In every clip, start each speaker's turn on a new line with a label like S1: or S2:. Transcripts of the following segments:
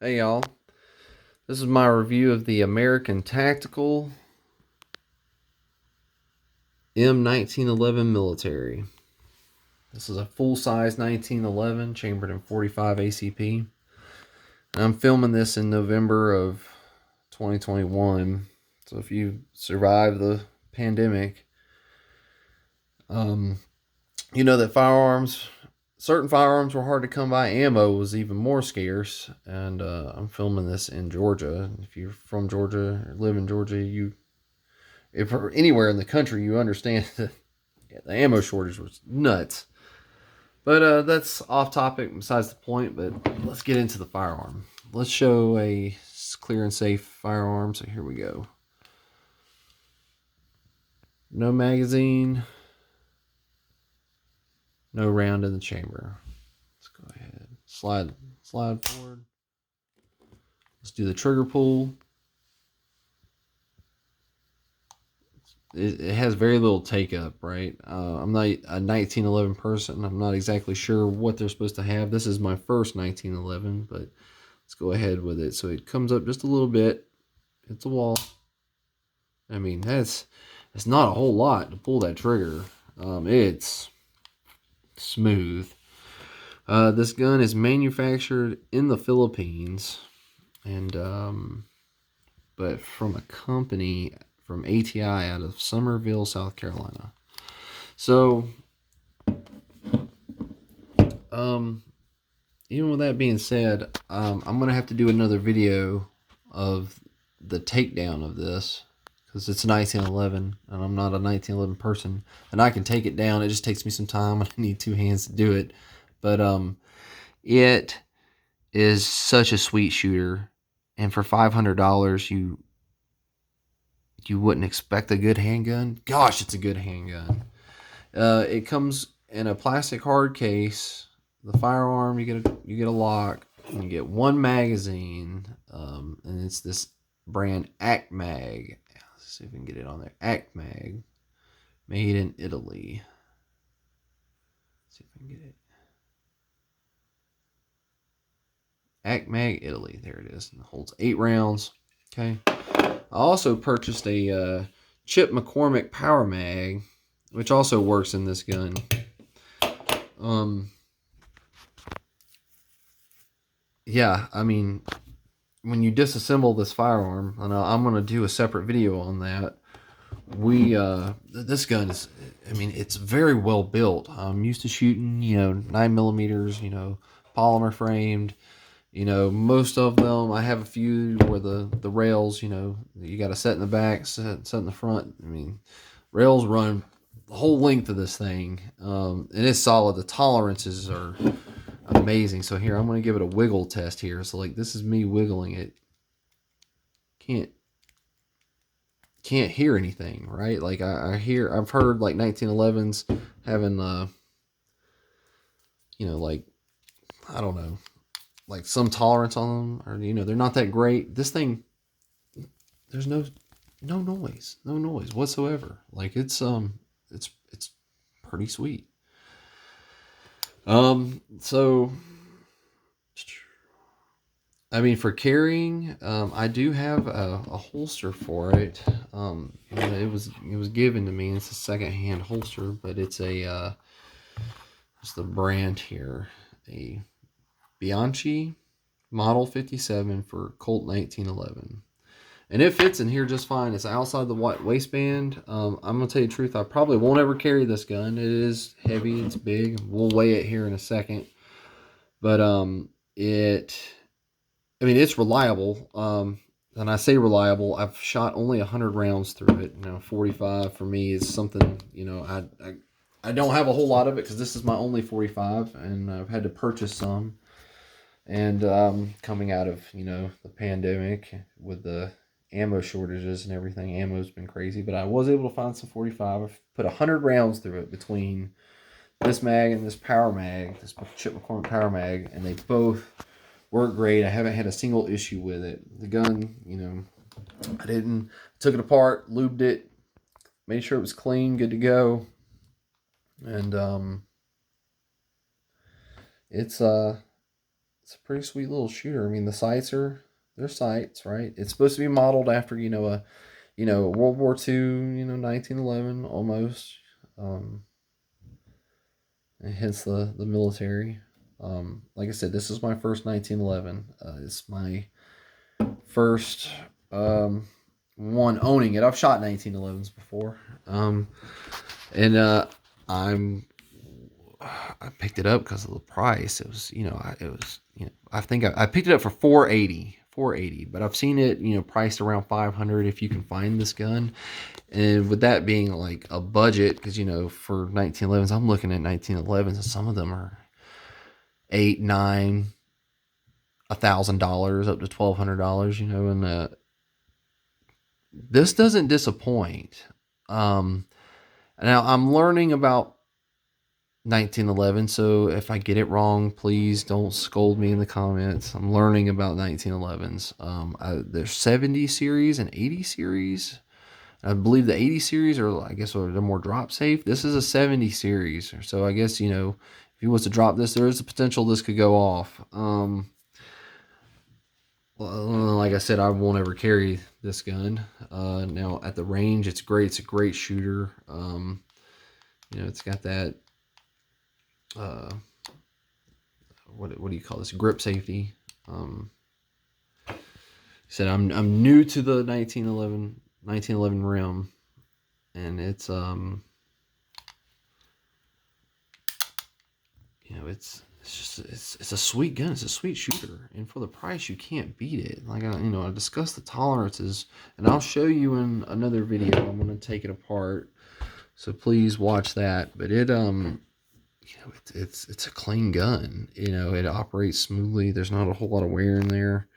S1: Hey y'all, this is my review of the American Tactical M1911 Military. This is a full-size 1911 chambered in 45 ACP. And I'm filming this in November of 2021. So if you survive the pandemic, you know that certain firearms were hard to come by. Ammo was even more scarce. And I'm filming this in Georgia. If you're from Georgia or live in Georgia, if anywhere in the country, you understand that the ammo shortage was nuts. But that's off topic, besides the point. But let's get into the firearm. Let's show a clear and safe firearm. So here we go. No magazine, no round in the chamber. Let's go ahead, slide forward. Let's do the trigger pull. It has very little take up, right? I'm not a 1911 person. I'm not exactly sure what they're supposed to have. This is my first 1911, but let's go ahead with it. So it comes up just a little bit. It's a wall. I mean, it's not a whole lot to pull that trigger. It's smooth. This gun is manufactured in the Philippines, and but from a company from ATI out of Summerville, South Carolina. So, even with that being said, I'm gonna have to do another video of the takedown of this because it's 1911 and I'm not a 1911 person, and I can take it down. It just takes me some time and I need two hands to do it. But it is such a sweet shooter, and for $500 you wouldn't expect a good handgun. Gosh, it's a good handgun. It comes in a plastic hard case. The firearm, you get a lock, and you get one magazine, and it's this brand ACMag. Let's see if we can get it on there. ACMag, made in Italy. Let's see if I can get it. ACMag, Italy. There it is. It holds 8 rounds. Okay. I also purchased a Chip McCormick Power Mag, which also works in this gun. Yeah, I mean, when you disassemble this firearm, and I'm going to do a separate video on that. This gun is, I mean, it's very well built. I'm used to shooting, 9mm, polymer framed. Most of them, I have a few where the rails, you got to set in the back, set in the front. I mean, rails run the whole length of this thing, and it's solid. The tolerances are amazing. So here, I'm going to give it a wiggle test here. So like, this is me wiggling it. Can't hear anything, right? Like I've heard like 1911s having, like, I don't know, like some tolerance on them, or they're not that great. This thing, there's no noise whatsoever. Like it's pretty sweet. So I mean, for carrying, I do have a holster for it. It was given to me. It's a secondhand holster, but it's the brand here, a Bianchi Model 57 for Colt 1911, and it fits in here just fine. It's outside the waistband. I'm gonna tell you the truth. I probably won't ever carry this gun. It is heavy. It's big. We'll weigh it here in a second, but it's reliable. And I say reliable, I've shot only 100 rounds through it. 45 for me is something, I don't have a whole lot of it because this is my only 45, and I've had to purchase some. And coming out of, the pandemic with the ammo shortages and everything, ammo's been crazy. But I was able to find some 45. I've put 100 rounds through it between this mag and this power mag, this Chip McCormick Power Mag, and they both work great. I haven't had a single issue with it. The gun, I took it apart, lubed it, made sure it was clean, good to go. And it's it's a pretty sweet little shooter. I mean, the sights are, they're sights, right? It's supposed to be modeled after, World War II, 1911 almost. And hence the military. Like I said, this is my first 1911. It's my first one owning it. I've shot 1911s before, and I picked it up because of the price. It was, I think I picked it up for 480. 480, but I've seen it, priced around 500 if you can find this gun. And with that being like a budget, because for 1911s, I'm looking at 1911s, and some of them are $8, $9, $1,000 up to $1,200, and this doesn't disappoint. Now I'm learning about 1911, so if I get it wrong, please don't scold me in the comments. I'm learning about 1911s. There's 70 series and 80 series. I believe the 80 series are, I guess, they're more drop safe. This is a 70 series, so I guess, if he was to drop this, there is a potential this could go off. Like I said, I won't ever carry this gun. Now at the range, it's great. It's a great shooter. It's got that. What do you call this? Grip safety. Said I'm new to the 1911 rim, and it's it's a sweet gun. It's a sweet shooter, and for the price, you can't beat it. Like I discussed the tolerances, and I'll show you in another video. I'm gonna take it apart, so please watch that. But it's a clean gun. It operates smoothly. There's not a whole lot of wear in there.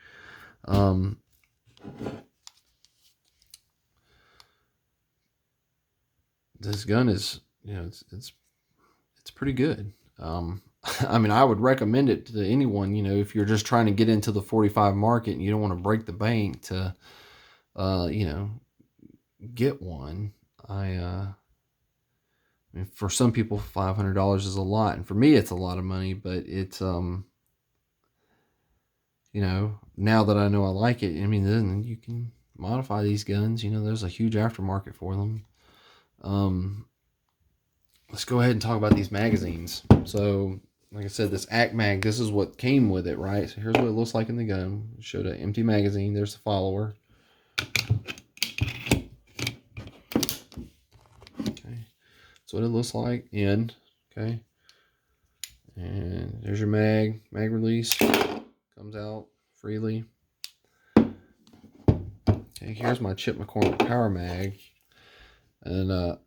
S1: This gun is, it's pretty good. I mean, I would recommend it to anyone, if you're just trying to get into the 45 market and you don't want to break the bank to, get one. I mean, for some people, $500 is a lot, and for me, it's a lot of money. But it's, now that I know I like it, I mean, then you can modify these guns. There's a huge aftermarket for them. Let's go ahead and talk about these magazines. So, like I said, this ACP mag, this is what came with it, right? So here's what it looks like in the gun. It showed an empty magazine. There's the follower. Okay, that's what it looks like in. Okay, and there's your mag release. Comes out freely. Okay, here's my Chip McCormick Power Mag, and I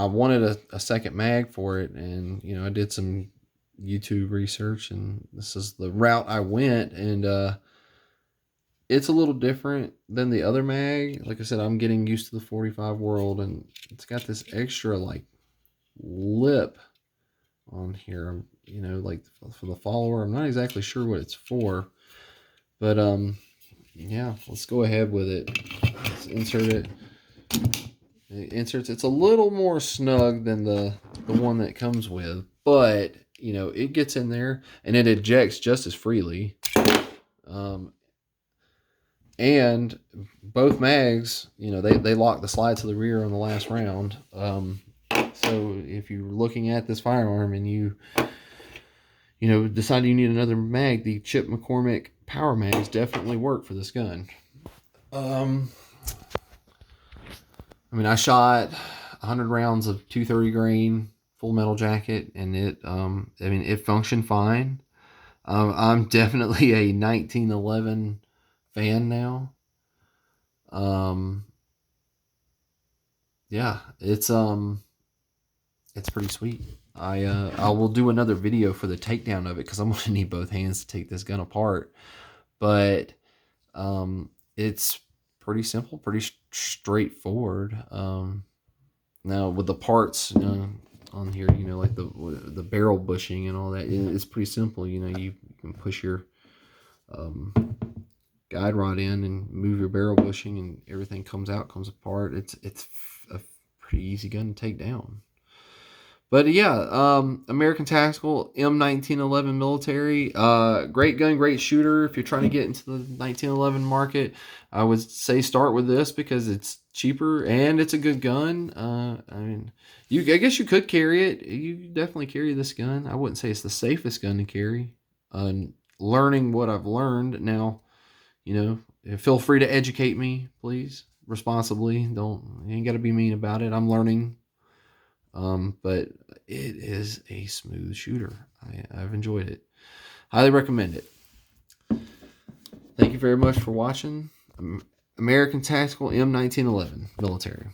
S1: wanted a second mag for it, and I did some YouTube research, and this is the route I went, and it's a little different than the other mag. Like I said, I'm getting used to the 45 world, and it's got this extra like lip on here, like for the follower. I'm not exactly sure what it's for, but yeah, let's go ahead with it. Let's insert it. It inserts. It's a little more snug than the one that comes with, but it gets in there and it ejects just as freely. And both mags, they lock the slide to the rear on the last round. So if you're looking at this firearm and you decide you need another mag, the Chip McCormick Power Mags definitely work for this gun. I mean, I shot 100 rounds of 230 grain full metal jacket, and it functioned fine. I'm definitely a 1911 fan now. Yeah, it's pretty sweet. I will do another video for the takedown of it because I'm gonna need both hands to take this gun apart. But it's pretty simple, pretty straightforward. Now with the parts on here, like the barrel bushing and all that, it's pretty simple. You can push your guide rod in and move your barrel bushing, and everything comes apart. It's a pretty easy gun to take down. But yeah, American Tactical M1911 Military. Great gun, great shooter. If you're trying to get into the 1911 market, I would say start with this because it's cheaper and it's a good gun. I mean, I guess you could carry it. You definitely carry this gun. I wouldn't say it's the safest gun to carry. Learning what I've learned now, feel free to educate me, please, responsibly. You ain't got to be mean about it. I'm learning. But it is a smooth shooter. I've enjoyed it. Highly recommend it. Thank you very much for watching. American Tactical M1911 Military.